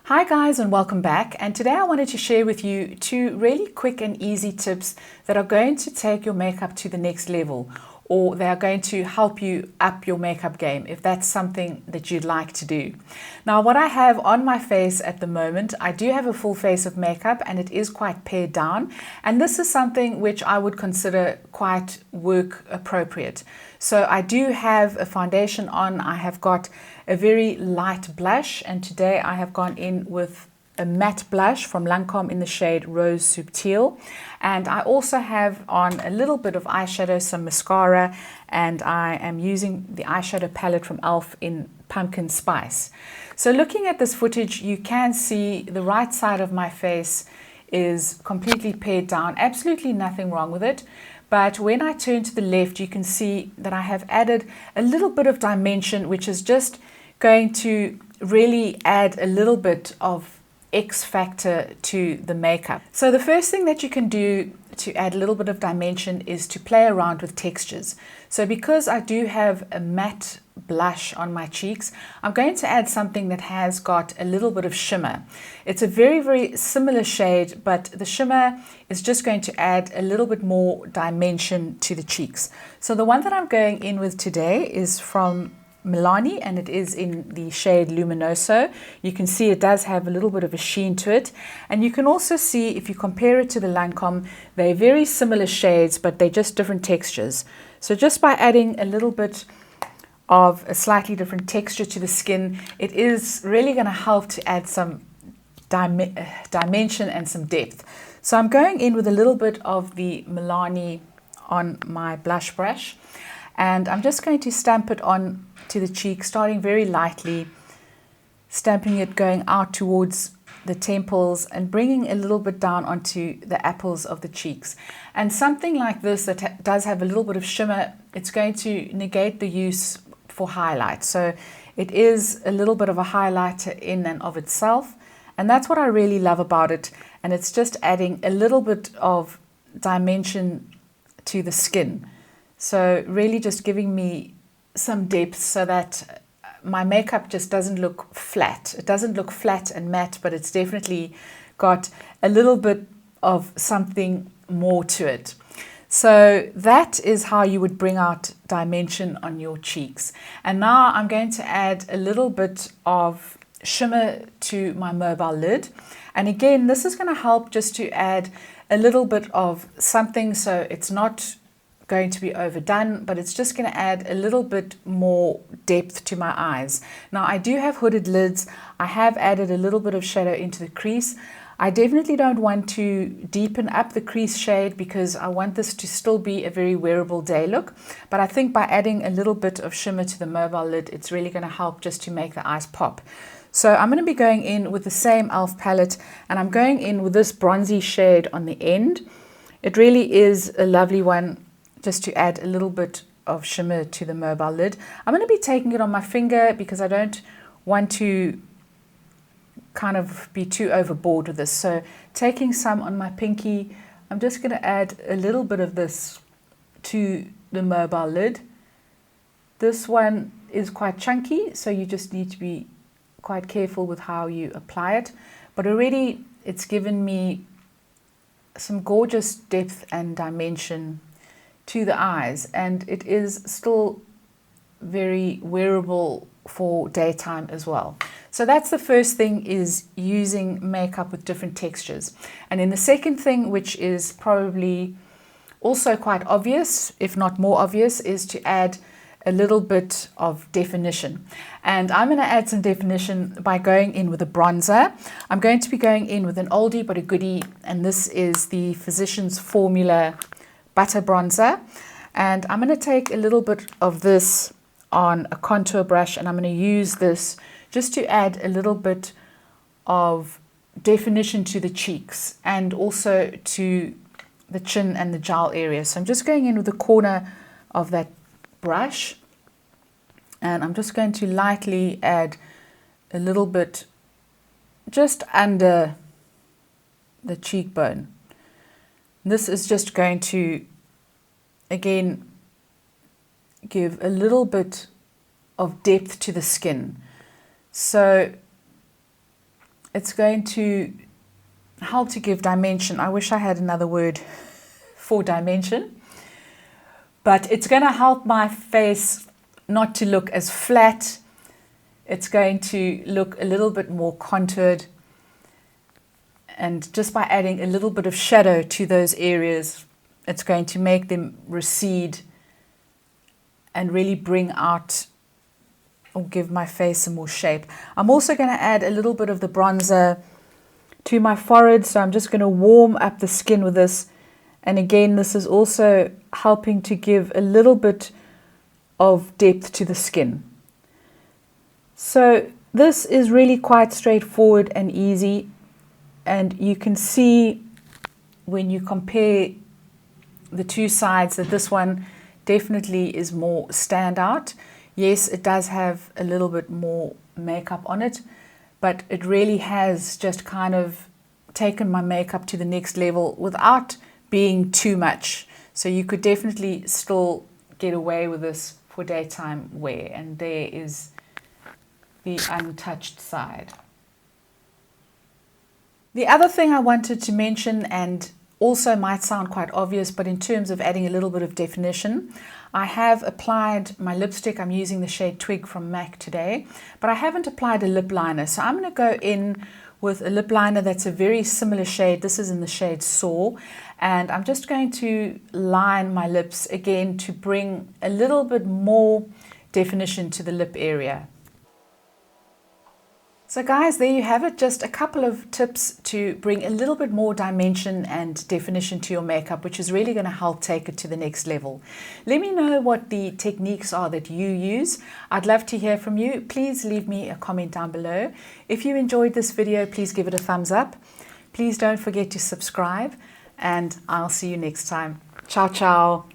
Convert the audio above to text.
Hi guys, and welcome back. And today I wanted to share with you two really quick and easy tips that are going to take your makeup to the next level, or they are going to help you up your makeup game if that's something that you'd like to do. Now, what I have on my face at the moment, I do have a full face of makeup and it is quite pared down, and this is something which I would consider quite work appropriate. So I do have a foundation on, I have got a very light blush, and today I have gone in with a matte blush from Lancome in the shade Rose Subtil, and I also have on a little bit of eyeshadow, some mascara, and I am using the eyeshadow palette from e.l.f. in Pumpkin Spice. So looking at this footage, you can see the right side of my face is completely pared down, absolutely nothing wrong with it. But when I turn to the left, you can see that I have added a little bit of dimension, which is just going to really add a little bit of X factor to the makeup. So the first thing that you can do to add a little bit of dimension is to play around with textures. So because I do have a matte blush on my cheeks, I'm going to add something that has got a little bit of shimmer. It's a very, very similar shade, but the shimmer is just going to add a little bit more dimension to the cheeks. So the one that I'm going in with today is from Milani, and it is in the shade Luminoso. You can see it does have a little bit of a sheen to it, and you can also see if you compare it to the Lancome, they're very similar shades, but they're just different textures. So just by adding a little bit of a slightly different texture to the skin, it is really going to help to add some dimension and some depth. So I'm going in with a little bit of the Milani on my blush brush, and I'm just going to stamp it on to the cheek, starting very lightly, stamping it going out towards the temples and bringing a little bit down onto the apples of the cheeks. And something like this that does have a little bit of shimmer, it's going to negate the use for highlight. So it is a little bit of a highlighter in and of itself, and that's what I really love about it. And it's just adding a little bit of dimension to the skin. So really just giving me some depth so that my makeup just doesn't look flat. It doesn't look flat and matte, but it's definitely got a little bit of something more to it. So that is how you would bring out dimension on your cheeks. And now I'm going to add a little bit of shimmer to my mobile lid. And again, this is going to help just to add a little bit of something, so it's not going to be overdone, but it's just going to add a little bit more depth to my eyes. Now I do have hooded lids. I have added a little bit of shadow into the crease. I definitely don't want to deepen up the crease shade because I want this to still be a very wearable day look. But I think by adding a little bit of shimmer to the mobile lid, it's really going to help just to make the eyes pop. So I'm going to be going in with the same e.l.f. palette, and I'm going in with this bronzy shade on the end. It really is a lovely one, just to add a little bit of shimmer to the mobile lid. I'm going to be taking it on my finger because I don't want to kind of be too overboard with this. So taking some on my pinky, I'm just going to add a little bit of this to the mobile lid. This one is quite chunky, so you just need to be quite careful with how you apply it. But already it's given me some gorgeous depth and dimension to the eyes, and it is still very wearable for daytime as well. So that's the first thing, is using makeup with different textures. And then the second thing, which is probably also quite obvious, if not more obvious, is to add a little bit of definition. And I'm going to add some definition by going in with a bronzer. I'm going to be going in with an oldie but a goodie, and this is the Physicians Formula Butter Bronzer. And I'm going to take a little bit of this on a contour brush, and I'm going to use this just to add a little bit of definition to the cheeks and also to the chin and the jowl area. So I'm just going in with the corner of that brush, and I'm just going to lightly add a little bit just under the cheekbone. This is just going to, again, give a little bit of depth to the skin. So it's going to help to give dimension. I wish I had another word for dimension. But it's going to help my face not to look as flat. It's going to look a little bit more contoured. And just by adding a little bit of shadow to those areas, it's going to make them recede and really bring out or give my face some more shape. I'm also going to add a little bit of the bronzer to my forehead. So I'm just going to warm up the skin with this. And again, this is also helping to give a little bit of depth to the skin. So this is really quite straightforward and easy. And you can see when you compare the two sides that this one definitely is more standout. Yes, it does have a little bit more makeup on it, but it really has just kind of taken my makeup to the next level without being too much. So you could definitely still get away with this for daytime wear. And there is the untouched side. The other thing I wanted to mention, and also might sound quite obvious, but in terms of adding a little bit of definition, I have applied my lipstick. I'm using the shade Twig from MAC today, but I haven't applied a lip liner. So I'm going to go in with a lip liner that's a very similar shade. This is in the shade Soar, and I'm just going to line my lips again to bring a little bit more definition to the lip area. So guys, there you have it, just a couple of tips to bring a little bit more dimension and definition to your makeup, which is really going to help take it to the next level. Let me know what the techniques are that you use. I'd love to hear from you. Please leave me a comment down below. If you enjoyed this video, please give it a thumbs up. Please don't forget to subscribe, and I'll see you next time. Ciao, ciao.